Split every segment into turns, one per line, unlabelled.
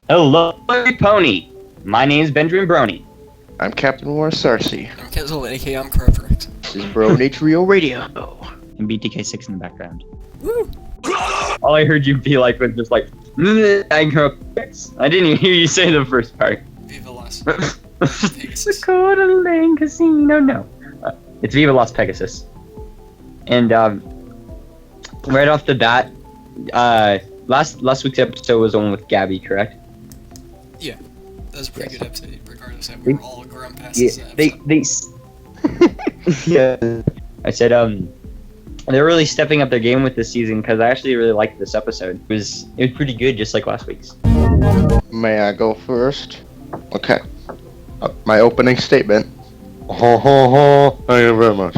Hello, Pony. My name is Benjamin Brony.
I'm Captain War Sarcy.
I'm Kenzel, aka I'm Corporate.
This is BronyTrioRadio.
And BTK6 in the background.
Woo!
All I heard you be like was just like, I grew up. I didn't even hear you say the first part.
Viva Las Pegasus.
Dakota Lane Casino. No. It's Viva Las Pegasus. And right off the bat, last week's episode was the one with Gabby, correct?
Yeah, that was a pretty good episode, regardless of we were all grown past this
episode. Yeah. I said they're really stepping up their game with this season because I actually really liked this episode. It was pretty good, just like last week's.
May I go first? Okay. My opening statement. Ho ho ho! Thank you very much.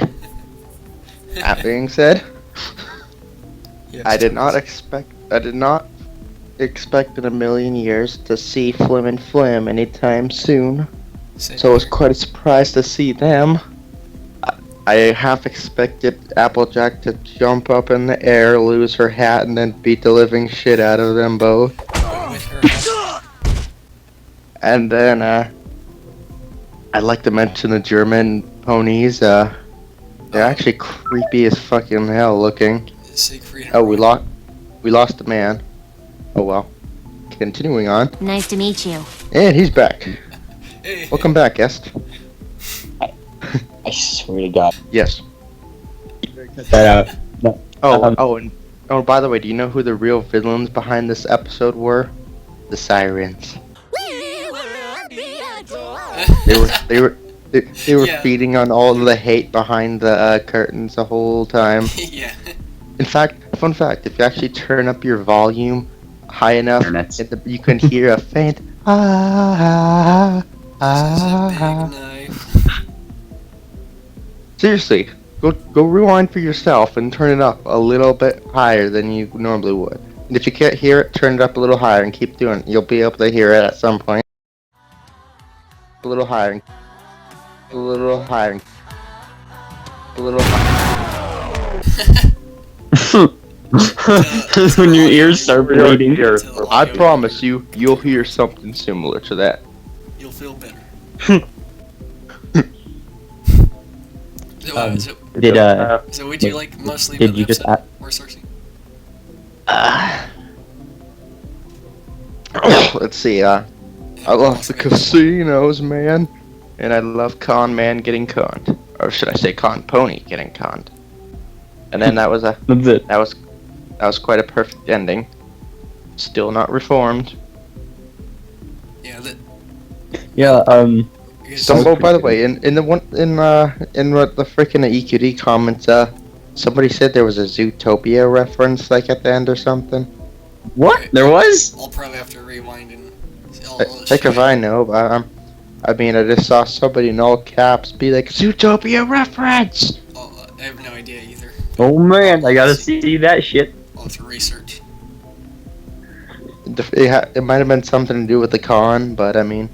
That being said,
Yes,
I did not expect in a million years to see Flim and Flim anytime soon. So I was quite surprised to see them. I half expected Applejack to jump up in the air, lose her hat, and then beat the living shit out of them both.
with her hat.
And then, I'd like to mention the German ponies. They're actually creepy as fucking hell looking.
Siegfried.
Oh, we lost a man. Oh well. Continuing on.
Nice to meet you.
And he's back.
Hey.
Welcome back, guest.
I swear to God.
Yes.
No.
Oh, by the way, do you know who the real villains behind this episode were? The Sirens. They were
Yeah.
feeding on all the hate behind the curtains the whole time.
Yeah.
In fact, fun fact, if you actually turn up your volume high enough, you can hear a faint
This is a big knife.
Seriously, go rewind for yourself and turn it up a little bit higher than you normally would. And if you can't hear it, turn it up a little higher and keep doing it. You'll be able to hear it at some point. A little higher. A little higher. A little higher.
When your ears start bleeding.
I promise you'll hear something similar to that.
You'll feel better. So would you like mostly
did
the
you just
episode or Cersei?
Let's see, I love the casinos, man. And I love con man getting conned. Or should I say con pony getting conned. And then that was
That's it.
that was quite a perfect ending. Still not reformed.
Yeah, that.
Yeah,
Oh, by the way, in what the freaking EQD comments, somebody said there was a Zootopia reference, like at the end or something.
what? There was?
I'll probably have to rewind and.
Heck if I know, but I just saw somebody in all caps be like, Zootopia reference!
I have no idea either.
Oh man, I gotta see that shit.
I'll have to research.
It might have been something to do with the con, but I mean,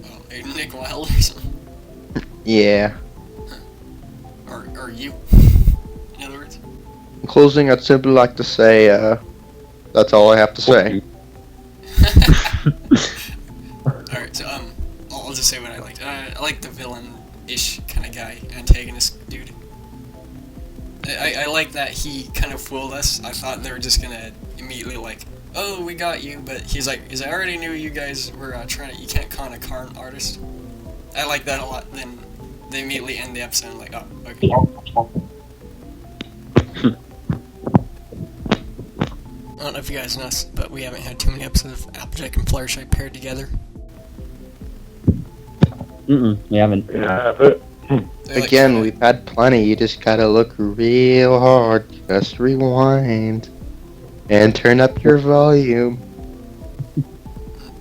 Oh, a Nick Wilde or something.
yeah.
Or you. In other words.
In closing, I'd simply like to say, that's all I have to say.
Alright, so, I'll just say what I liked. I like the villain-ish kind of guy, antagonist dude. I like that he kind of fooled us. I thought they were just gonna immediately like, oh, we got you, but he's like, I already knew you guys were you can't con a con artist. I like that a lot. Then they immediately end the episode like, oh, okay. I don't know if you guys know this, but we haven't had too many episodes of Applejack and Fluttershy paired together.
We haven't.
Again, we've had plenty, you just gotta look real hard, just rewind, and turn up your volume.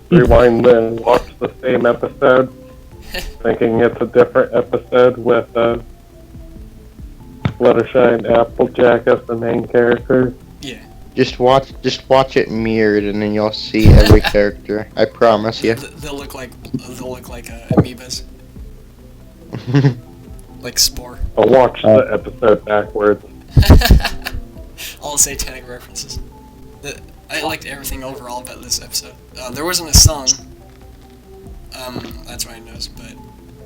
Rewind and watch the same episode, thinking it's a different episode with Fluttershy and Applejack as the main characters.
Yeah.
Just watch it mirrored, and then you'll see every character. I promise you.
They'll look like amoebas, like Spore.
I'll watch the episode backwards.
All satanic references. I liked everything overall about this episode. There wasn't a song. That's what I noticed, but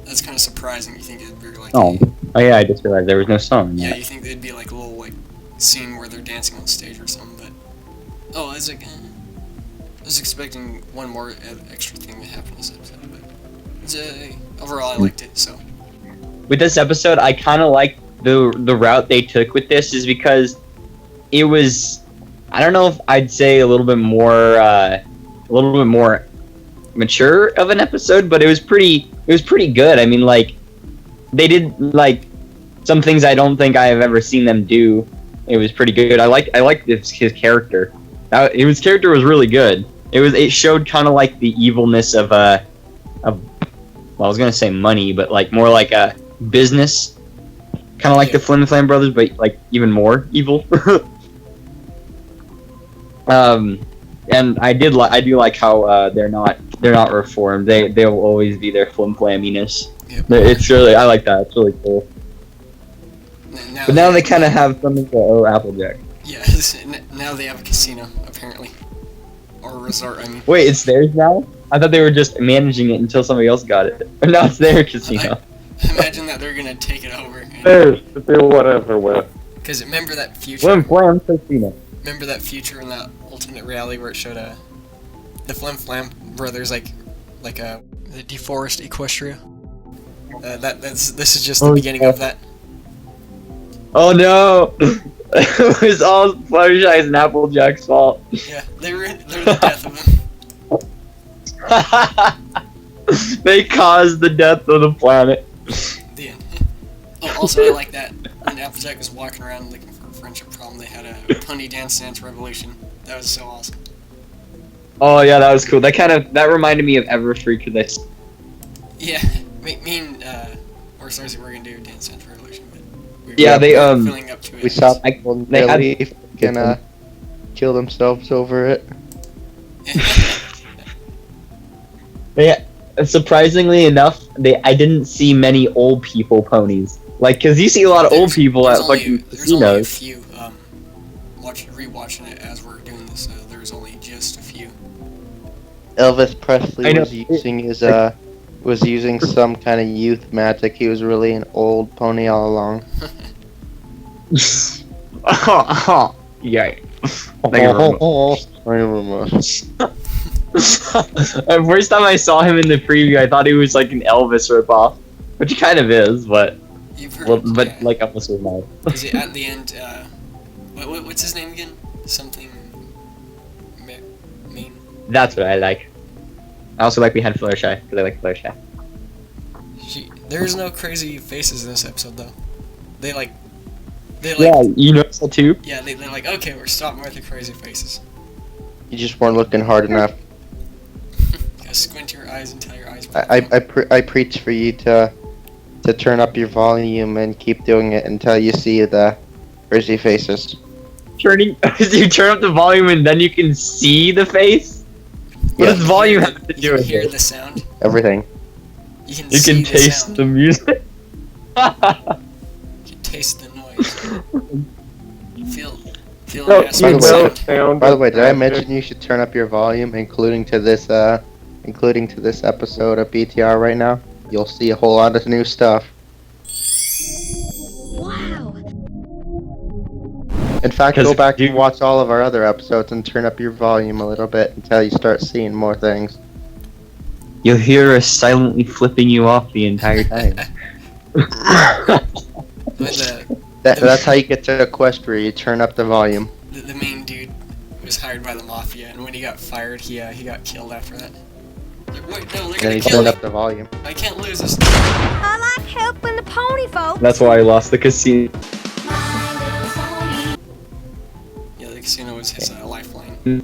that's kind of surprising. You think it'd be like
Oh yeah, I just realized there was no song. In
yeah,
that.
you think they'd be like a little like scene where they're dancing on stage or something, but I was like, I was expecting one more extra thing to happen in this episode, but overall I liked it. So
With this episode, I kind of like the route they took with this, is because it was, I don't know if I'd say a little bit more mature of an episode, but it was pretty good. I mean, like, they did like some things I don't think I have ever seen them do. It was pretty good. I like his character. His character was really good. It showed kind of like the evilness of well, I was gonna say money, but like more like a business, kind of like the Flim Flam brothers, but like even more evil. And I do like how they're not reformed. They'll always be their flim flamminess.
Yep.
It's really, I like that. It's really cool. But now they kind of have something to owe Applejack.
Yeah, now they have a casino apparently, or a resort. I mean.
Wait, it's theirs now? I thought they were just managing it until somebody else got it. But now it's their casino.
Imagine that they're gonna take it over.
Theirs to do whatever with.
Because remember that future.
Flim Flam Casino.
Remember that future in that alternate reality where it showed the Flim Flam brothers like the deforest Equestria. This is just the beginning of that.
Oh no! It was all Fluttershy's and Applejack's fault.
Yeah, they're the death of them.
They caused the death of the planet.
The end. Oh, also, I like that when Applejack was walking around looking for a friendship problem, they had a punny dance revolution. That was so awesome.
Oh yeah, that was cool. That reminded me of Everfree, because
Yeah, me and or Starsy were gonna do Dance Dance Revolution, but we
Yeah, they,
filling up to it.
We saw people
They had-
really gonna kill themselves over it.
Yeah, surprisingly enough, I didn't see many old people ponies. Like, cause you see a lot of old people at fucking
There's only a
casinos.
few. Rewatching it as we're doing this, there's only just a few.
Elvis Presley
I know.
was using some kind of youth magic. He was really an old pony all along.
Yeah.
Very much.
The first time I saw him in the preview, I thought he was like an Elvis ripoff, which he kind of is, but
You've heard,
but like Elvis was not.
Is it at the end? What's his name again? Something. Mean.
That's what I like. I also like we had Fluttershy, because I like Fluttershy.
There's no crazy faces in this episode though. They like.
Yeah, you noticed that too?
Yeah, they're like, okay, we're stopping with the crazy faces.
You just weren't looking hard enough.
Gotta squint your eyes until your eyes.
I preach for you to turn up your volume and keep doing it until you see the crazy faces.
You turn up the volume and then you can see the face? What does volume have to do with
hear
it?
the sound.
Everything.
You can
You
see
can
the
taste
sound.
the music.
You can taste the noise. Feel
No,
the
you
sound.
know, sound
By the way, did I
magic.
mention you should turn up your volume, including to this episode of BTR right now? You'll see a whole lot of new stuff.
Wow.
In fact,
'Cause
go back
you-
and watch all of our other episodes and turn up your volume a little bit until you start seeing more things.
You'll hear us silently flipping you off the entire time.
That's how you get to Equestria. You turn up the volume.
The main dude was hired by the mafia, and when he got fired, he got killed after that. Like, wait, no, they're
Then
gonna
you
kill
turn
me.
up the volume.
I can't lose this.
I like helping the pony folks.
That's why I lost the casino.
Yeah, the casino was his lifeline.
Mm.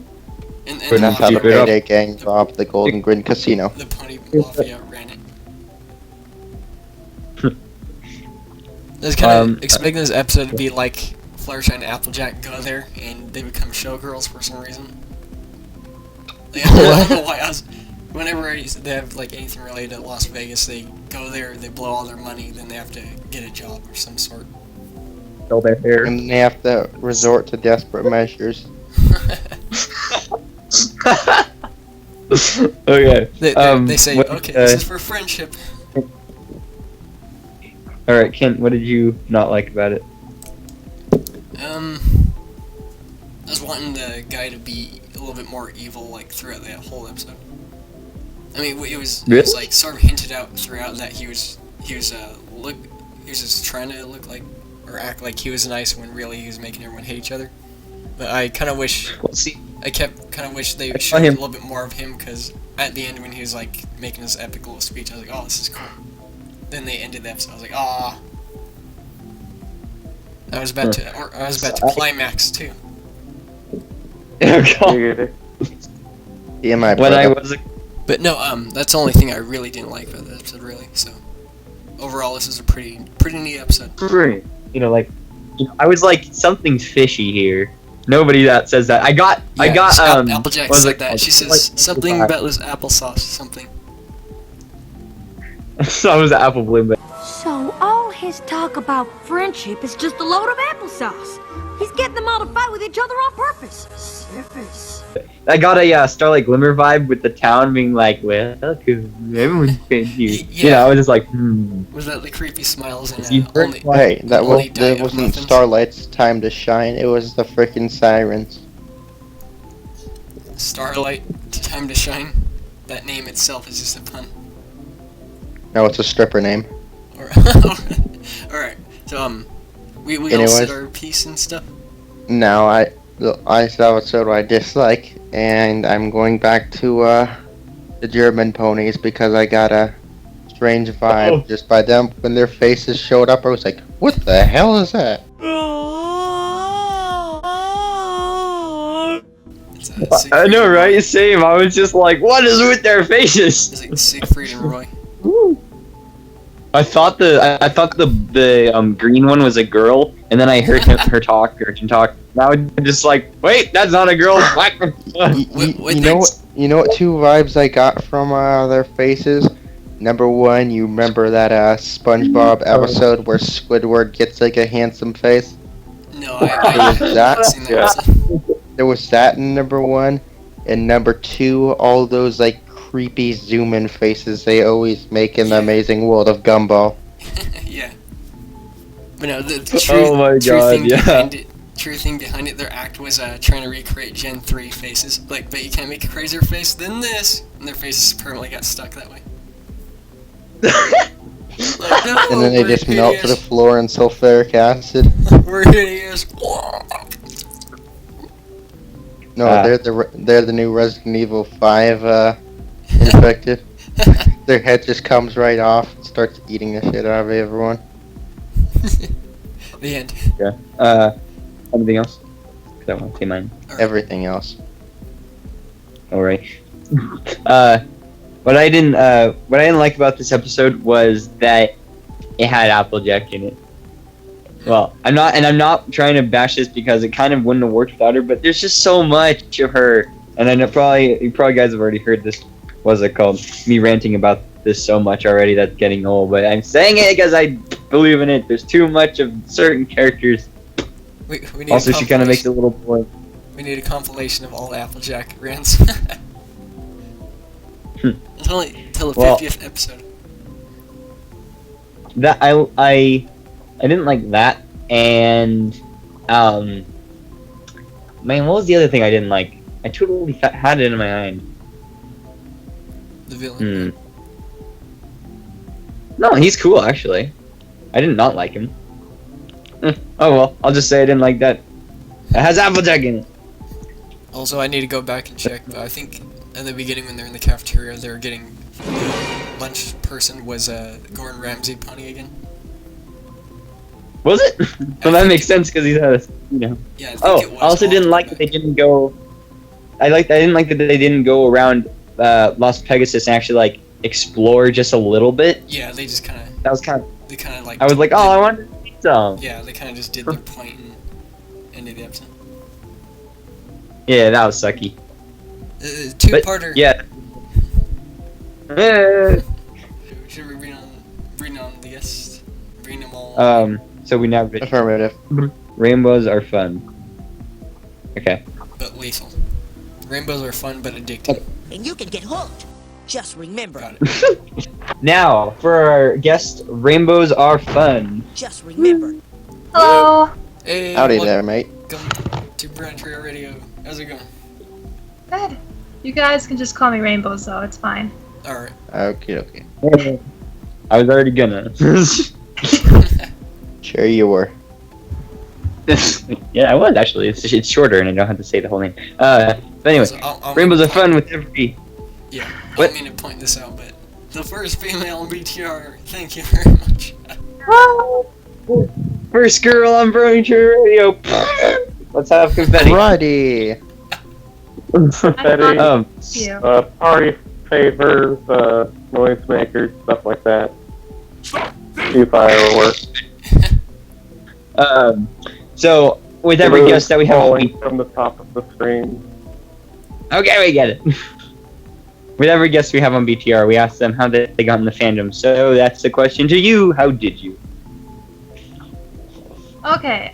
And
We're
the
not how the
keep it up.
Payday Gang robbed the Golden Grin Casino.
the pony mafia ran it. I was kind of expecting this episode to be like Fluttershy and Applejack go there and they become showgirls for some reason. Like, I don't know why. Whenever they have like anything related to Las Vegas, they go there, they blow all their money, then they have to get a job of some sort.
Still their hair.
And they have to resort to desperate measures.
Okay.
They say,
what-
okay, this is for friendship.
All right, Kent. What did you not like about it?
I was wanting the guy to be a little bit more evil, like throughout the whole episode. I mean, it was like sort of hinted out throughout that he was just trying to look like or act like he was nice when really he was making everyone hate each other. But I kind of wish
Well, see,
they showed
saw
a
him-
little bit more of him, because at the end when he was like making his epic little speech, I was like, oh, this is cool. Then they ended the episode. I was like, ah. I was about to climax too.
oh God.
Yeah, my
When I
brother.
was a
But no, that's the only thing I really didn't like about the episode, really. So overall, this is a pretty neat episode.
I was like, something's fishy here. Nobody that says that. I got
Applejack
what was
said
it
that.
called?
She says
Like,
something about this applesauce, something.
So I was an apple bloom, but
So all his talk about friendship is just a load of applesauce. He's getting them all to fight with each other on purpose. Sickers.
I got a Starlight Glimmer vibe with the town being like, welcome, everyone's been here.
Yeah.
I was just like,
Was that the creepy smiles and
You heard
only?
Hey, that
Only diet of
wasn't
muffins.
Starlight's time to shine. It was the freaking sirens.
Starlight, time to shine. That name itself is just a pun.
No, it's a stripper name.
Alright, so we all
Anyways.
said our piece and stuff.
Now I saw what so do I dislike, and I'm going back to the German ponies because I got a strange vibe just by them when their faces showed up. I was like, what the hell is that?
I know, right? Same. I was just like, what is with their faces?
It's like Siegfried and Roy.
I thought the green one was a girl, and then I heard her talk. Now I'm just like, wait, that's not a girl.
What
You know what 2 vibes I got from their faces? Number 1, you remember that SpongeBob episode where Squidward gets like a handsome face?
No,
There
I
was that.
haven't seen that episode.
There was that in number 1, and number 2, all those like creepy zoom-in faces they always make in the Amazing World of Gumball.
Yeah. But no, the
Oh my God, yeah.
true thing behind it, their act was trying to recreate Gen 3 faces. Like, but you can't make a crazier face than this. And their faces permanently got stuck that way. Like, no,
And then they
we're
just melt to the
hideous.
floor in sulfuric acid.
We're hideous.
No,
Ah.
they're the new Resident Evil 5 infected. Their head just comes right off and starts eating the shit out of everyone.
The end.
Yeah. Anything else? 'Cause I want to say mine.
Everything else.
All right. What I didn't like about this episode was that it had Applejack in it. Well, I'm not trying to bash this because it kind of wouldn't have worked without her, but there's just so much of her, and I know you probably guys have already heard this. What's it called? Me ranting about this so much already that's getting old, but I'm saying it because I believe in it. There's too much of certain characters.
We need
Also,
a
she kind of makes it
compilation.
a little boring.
We need a compilation of all the Applejack rants. Until the
Well-
50th episode.
That I didn't like that, and man, what was the other thing I didn't like? I totally had it in my mind.
The villain.
No, he's cool actually. I did not like him. Oh well, I'll just say I didn't like that. It has Applejack in it.
Also, I need to go back and check, but I think in the beginning when they're in the cafeteria, they were getting lunch person was Gordon Ramsay pony again.
Was it? Well, that makes sense because he's had a,
Yeah, I think
Oh,
it was.
I also
all
didn't
the
like
way
that they
back.
didn't go. I didn't like that they didn't go around Las Pegasus and actually like explore just a little bit.
Yeah, they just kind of.
That was kind of.
They kind of like.
I was like, oh, I wanted to see some.
Yeah, they kind of just did their point and ended the episode.
Yeah, that was sucky.
Two-parter.
Yeah. Eh.
Should we bring on the guest? Bring them all.
So we now
Affirmative.
rainbows are fun. Okay.
But lethal. Rainbows are fun but addicting.
And you can get hooked. Just remember.
Got it.
Now, for our guest, rainbows are fun.
Just remember.
Hello.
Hey,
Howdy there, mate.
welcome to BronyTrioRadio. How's it going?
Good. You guys can just call me Rainbows, though. It's fine.
Alright.
Okay.
I was already gonna.
Sure you were.
Yeah, I was actually. It's shorter, and I don't have to say the whole name. But anyway,
So I'll
rainbows
mean
are
to
fun
point-
with every.
Yeah, I
What?
don't mean to point this out, but the first female BTR, thank you very much.
First girl on BronyTrioRadio. Let's have confetti.
Righty.
Confetti,
You.
party favors, noisemakers, stuff like that. Do fireworks.
So with every guest that we have on
falling from the top of the screen.
Okay, we get it. With every guest we have on BTR, we ask them how they got in the fandom. So that's the question to you. How did you?
Okay.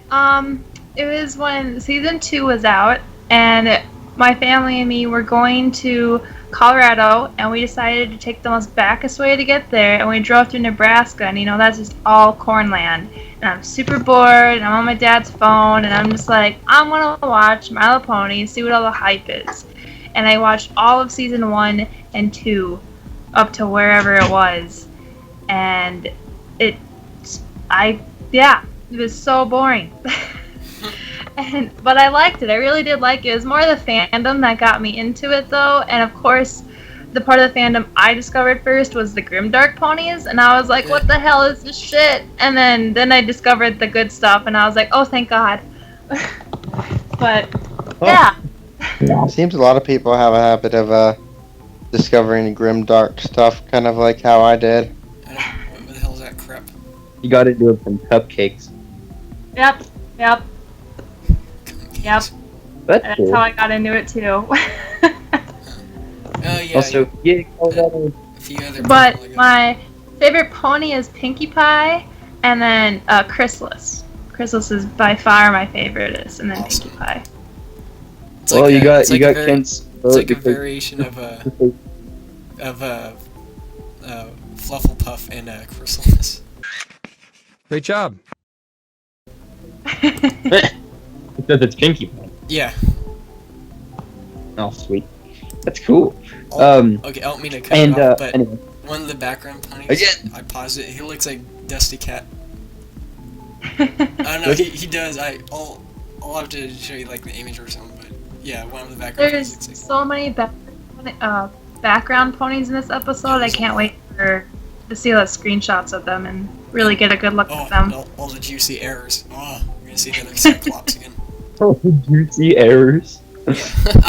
It was when season 2 was out, and my family and me were going to Colorado, and we decided to take the most backest way to get there, and we drove through Nebraska, and that's just all corn land. And I'm super bored, and I'm on my dad's phone, and I'm just like, I'm gonna watch My Little Pony, see what all the hype is. And I watched all of season 1 and 2 up to wherever it was, and it was so boring. But I liked it. I really did like it. It was more the fandom that got me into it, though. And of course, the part of the fandom I discovered first was the Grimdark ponies, and I was like, "What the hell is this shit?" And then I discovered the good stuff, and I was like, "Oh, thank God." But yeah,
Seems a lot of people have a habit of discovering grim dark stuff, kind of like how I did.
I don't, what the hell is that crap?
You got to do it from cupcakes.
yep.
Yes.
That's
That's
cool.
how I got into it too.
Oh yeah.
Also, yeah,
A few other
But
people I got.
my favorite pony is Pinkie Pie, and then Chrysalis. Chrysalis is by far my favorite, and then
Awesome.
Pinkie Pie.
It's
well,
like
you
a-
got
it's like a very-
Kent's.
It's like a variation of Flufflepuff and Chrysalis.
Great job.
Because it's Pinkie Pie.
Yeah.
Oh, sweet. That's cool.
Okay, I don't mean to cut
And
you off, but
anyway,
one of the background ponies,
Again.
I paused it. He looks like Dusty Cat. I don't know. He does. I'll have to show you like the image or something. But yeah, one of the background
There's
ponies looks like.
so many background ponies in this episode. I can't wait to see the screenshots of them and really get a good look
Oh,
at them.
all the juicy errors. Oh, we're gonna see another Cyclops again.
juicy errors.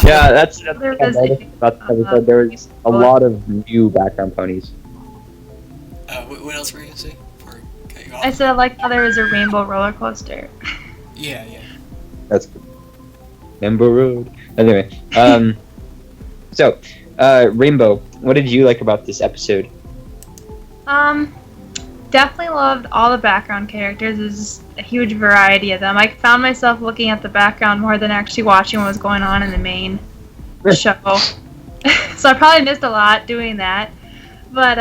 Yeah, that's
There
what I
was
noticed about this episode. There was a lot of new background ponies.
What else were you gonna say? Before I cut you off?
I said I like how there was a rainbow roller coaster.
Yeah.
That's good. Rainbow Road. Anyway, so, Rainbow, what did you like about this episode?
Definitely loved all the background characters. There's a huge variety of them. I found myself looking at the background more than actually watching what was going on in the main show. So I probably missed a lot doing that. But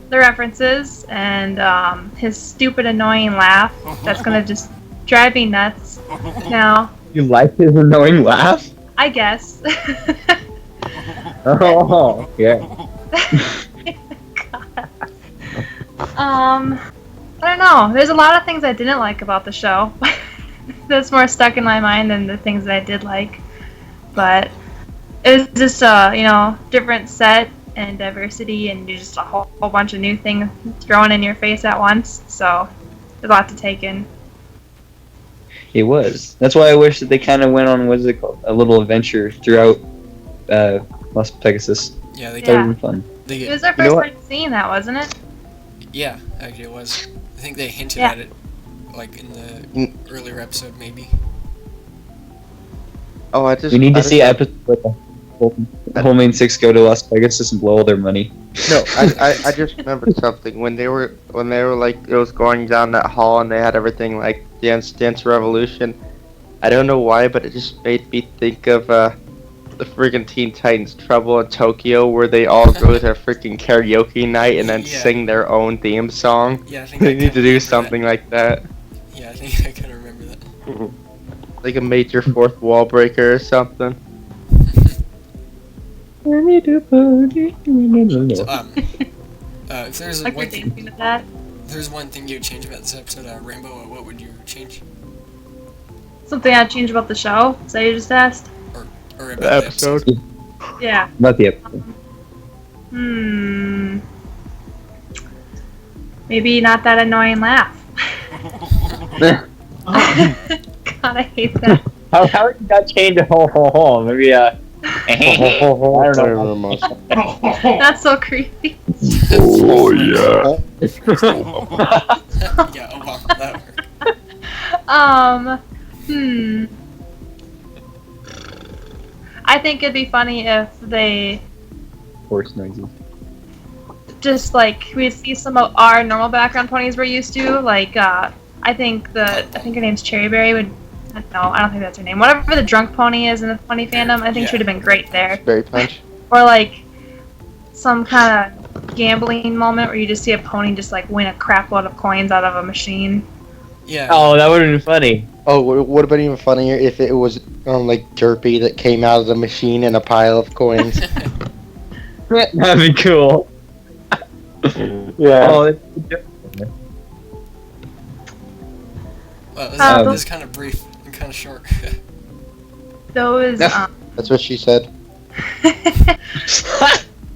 the references and his stupid annoying laugh, that's gonna just drive me nuts now,
You like his annoying laugh?
I guess.
Oh, yeah.
I don't know. There's a lot of things I didn't like about the show. That's more stuck in my mind than the things that I did like. But it was just a different set and diversity, and just a whole bunch of new things thrown in your face at once. So there's a lot to take in.
It was. That's why I wish that they kind of went on, what is it called, a little adventure throughout Las Pegasus.
Yeah, they
That
get.
Yeah.
would be fun.
They
It
get.
was our
You know
first
what?
time seeing that, wasn't it?
Yeah, actually, it was. I think they hinted
Yeah.
at it, like in the
Mm.
earlier episode, maybe.
Oh, I just.
We need
I
to see
just-
episode with the whole main six go to Las Pegasus and blow all their money.
No, I just remembered something when they were like it was going down that hall and they had everything like Dance Revolution. I don't know why, but it just made me think of the freaking Teen Titans Trouble in Tokyo, where they all go to a freaking karaoke night and then
Yeah.
sing their own theme song?
Yeah, I think
They
I
need
kinda
to do
remember
something like that.
that. Yeah, I think I kind of remember that.
Like a major fourth wall breaker or something.
So, if there's
Like
one
you're
thing,
dancing to that.
if there's one thing you would change about this episode, Rainbow, what would you change?
Something I'd change about the show? Is that what you just asked?
Or about
The episode.
Yeah.
Not the episode.
Maybe not that annoying laugh. God, I hate that.
How did that change to ho ho ho? Maybe I don't know.
That's so creepy.
Oh yeah.
Yeah, oh wow, that worked.
I think it'd be funny if they
Horse noises.
just like we'd see some of our normal background ponies we're used to. Like I think her name's Cherryberry would. No, I don't think that's her name. Whatever the drunk pony is in the pony fandom, I think she would have been great there.
Berry Punch.
Or like some kind of gambling moment where you just see a pony just like win a crap load of coins out of a machine.
Yeah.
Oh, that would have been funny.
Oh, it would have been even funnier if it was like Derpy that came out of the machine in a pile of coins.
That'd be cool.
Yeah.
Oh,
Well, this is kind of brief and kind of short.
Those
That's what she said.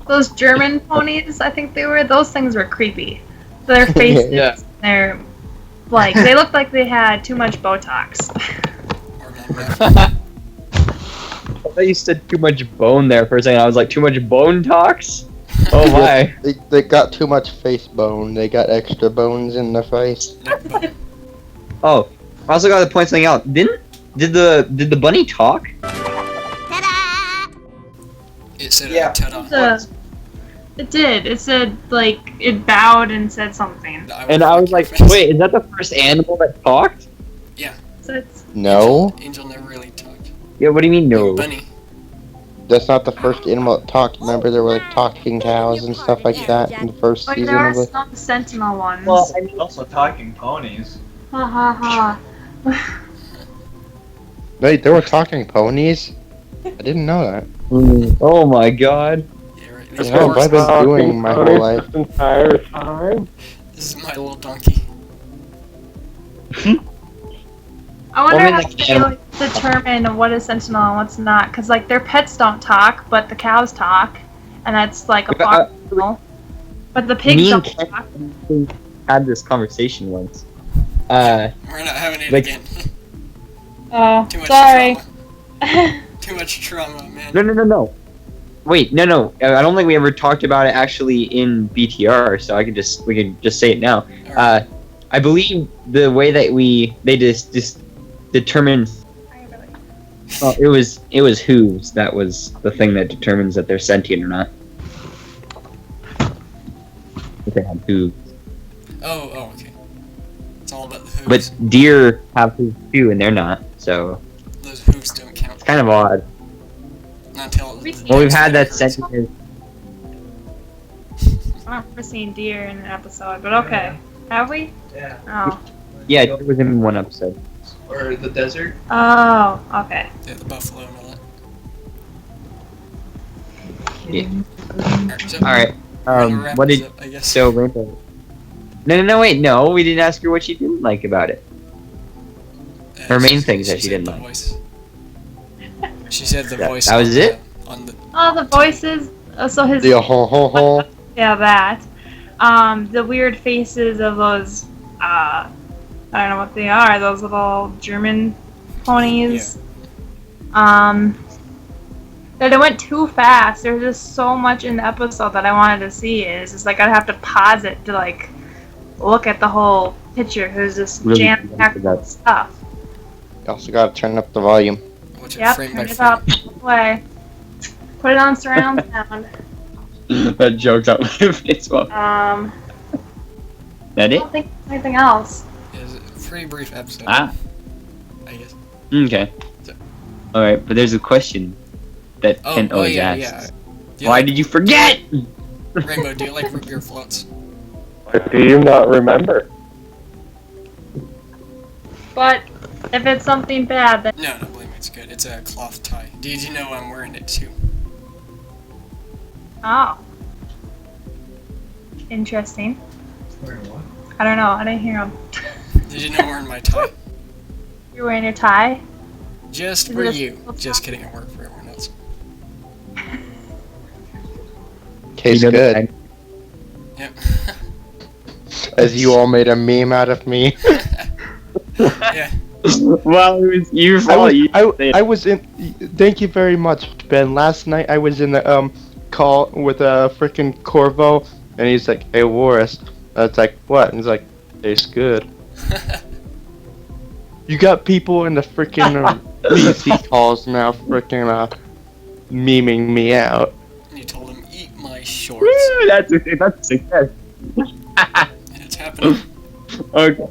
those German ponies, I think they were. Those things were creepy. Their faces,
Yeah.
they're like they looked like they had too much Botox.
Or not.
I thought you said too much bone there for a second. I was like, too much bone talks? Oh my.
They got too much face bone. They got extra bones in the face.
Oh, I also got to point something out. Did the bunny talk?
It said
Yeah.
ta-da.
It did. It said like it bowed and said something.
And I was like, wait, is that the first animal that talked?
So it's
No,
Angel never really talked.
Yeah, what do you mean no?
Bunny.
that's not the first animal that talked. Remember, there were like talking cows and stuff like that in the first
like
season
there are
of the.
some sentinel ones.
Well, I mean,
Also talking ponies.
Ha ha ha.
Wait, there were talking ponies. I didn't know that.
oh my god.
Yeah, right.
That's what I've been doing my whole life.
This entire time.
This is my little donkey.
I wonder
Well, I mean,
how
like,
they like, determine what is sentinel and what's not, because like their pets don't talk, but the cows talk, and that's like a farm animal. But the pigs
Me and
don't
Ken
talk.
had this conversation once.
We're not having it
Like-
again.
Oh,
Too much
sorry.
trauma. Too much trauma, man.
No. Wait, no. I don't think we ever talked about it actually in BTR, so we can just say it now.
Alright.
I believe the way that they just determined. Well, it was hooves. That was the thing that determines that they're sentient or not. If they have hooves.
Oh, okay. It's all about the hooves.
But deer have hooves too, and they're not. So
Those hooves don't count.
it's kind of odd.
Not until
Well, we've had that sentient.
I've never seen deer in an episode, but okay. Have we?
Yeah.
Oh.
Yeah, it was in one episode.
Or the desert.
Oh, okay.
Yeah, the buffalo and all that.
Yeah.
Alright, so
All right.
we're gonna wrap
What
this
did
up, I guess.
so Rainbow? No, wait, no. We didn't ask her what she didn't like about it. her main things that she
said
didn't
the
like.
Voice. She said the
That-
voice.
that was
on
it?
On the
Oh, the voices. So his.
The ho ho ho.
Yeah, that. The weird faces of those. I don't know what they are. Those little German ponies. That it went too fast. There's just so much in the episode that I wanted to see. It's just like I'd have to pause it to like look at the whole picture. There's just
Really
jam-packed
that.
stuff.
You also gotta turn up the volume.
watch it
Yep,
frame
turn
by
it
frame.
up. Play. Put it on surround sound.
That joke's out my face. Well,
I
that it?
don't think there's anything else.
It was a pretty brief episode.
Ah.
I guess.
Okay.
So-
All right, but there's a question. that
Oh,
Kent
oh
always
yeah,
asks.
yeah.
Why did you forget?
Rainbow, do you like root beer floats?
Do you not remember?
But if it's something bad, then
No, believe me, it's good. It's a cloth tie. Did you know I'm wearing it too?
oh, interesting.
Wearing what?
I don't know. I didn't hear him.
Did you know I'm wearing my tie?
You're wearing your tie.
Just
Is
for
it a
you.
simple
Just
tie?
kidding, I work for everyone else.
Tastes
You know the
good.
Yep.
As you all made a meme out of me.
Yeah.
Well, it was your fault.
I was in. Thank you very much, Ben. Last night I was in the call with a freaking Corvo, and he's like, "Hey, Warris." It's like, "What?" And he's like, "Tastes good." You got people in the freaking PC calls now, freaking memeing me out.
And you told him, eat my shorts.
Woo, that's a success.
And it's happening.
Okay.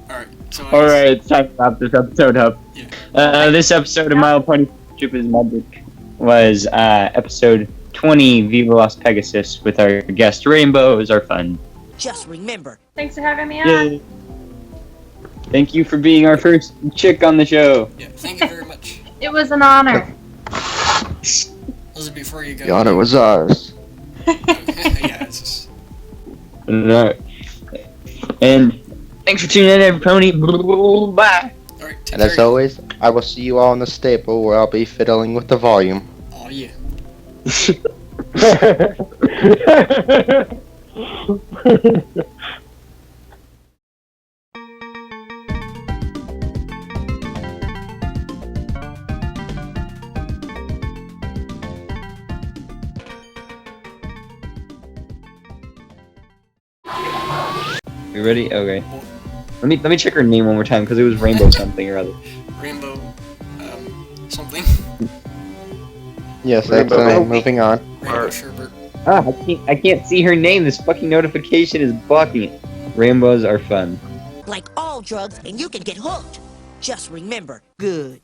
Alright, so
All right, it's time to wrap this episode up.
Yeah.
This episode of My Little Pony Friendship is Magic was episode 20, Viva Las Pegasus, with our guest Rainbow as our fun.
Just remember,
Thanks for having me on.
Yay. Thank you for being our first chick on the show.
Yeah, thank you very much.
It was an honor.
This is before you go.
The honor was ours.
Yeah, it's just...
Alright. And thanks for tuning in, everybody. Bye.
Alright, take
And as
care.
always, I will see you all in the staple where I'll be fiddling with the volume.
Oh, yeah.
You ready? Okay. Let me check her name one more time because it was Rainbow something or other.
Rainbow, something.
Yes, that's
Rainbow.
the name. Moving on.
Rainbow sherbet.
Ah, I can't see her name. This fucking notification is blocking it. Rainbows are fun.
like all drugs, and you can get hooked. Just remember, good.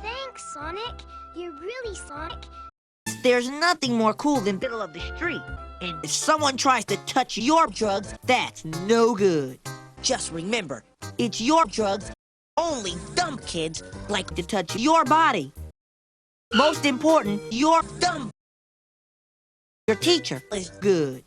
Thanks, Sonic. You're really Sonic.
There's nothing more cool than middle of the street. And if someone tries to touch your drugs, that's no good. Just remember, it's your drugs. Only dumb kids like to touch your body. Most important, your dumb. Your teacher is good.